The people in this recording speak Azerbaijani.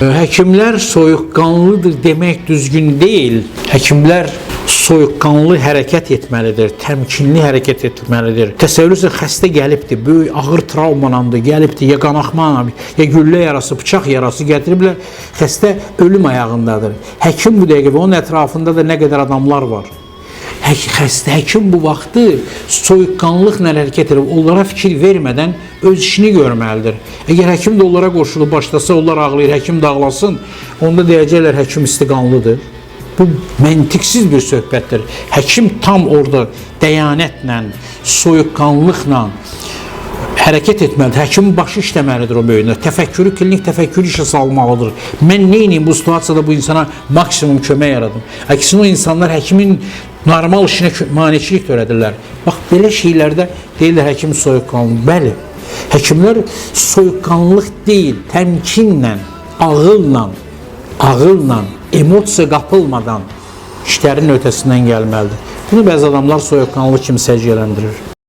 Həkimlər soyuqqanlıdır demək düzgün deyil. Həkimlər soyuqqanlı hərəkət etməlidir, təmkinli hərəkət etməlidir. Təsəvvür etsin, xəstə gəlibdir, böyük ağır travmalandı, gəlibdir, ya qanaxma, ya güllə yarası, bıçaq yarası gətiriblər, xəstə ölüm ayağındadır. Həkim bu dəqiqə və onun ətrafında da nə qədər adamlar var. Həkim bu vaxtı soyuqqanlıqla hərəkət edib, onlara fikir vermədən öz işini görməlidir. Əgər həkim də onlara qoşulub başlasa, onlar ağlayır, həkim də ağlasın, onda deyəcəklər, həkim istiqanlıdır. Bu məntiqsiz bir söhbətdir. Həkim tam orada dəyanətlə, soyuqqanlıqla hərəkət etməlidir. Həkimin başı işləməlidir o böyündə. Təfəkkürü, klinik təfəkkürü işə salmalıdır. Mən neyniyim bu situasiyada bu insana maksimum kömək yaradım. Əksinə o insanlar həkimin normal işinə maneçilik törədirlər. Bax, belə şeylərdə deyirlər, həkim soyuqqanlı. Bəli, həkimlər soyuqqanlılıq deyil, təmkinlə, ağılla, emosiya qapılmadan işlərin ötəsindən gəlməlidir. Bunu bəzi adamlar soyuqqanlı kimi səciyyələndirir.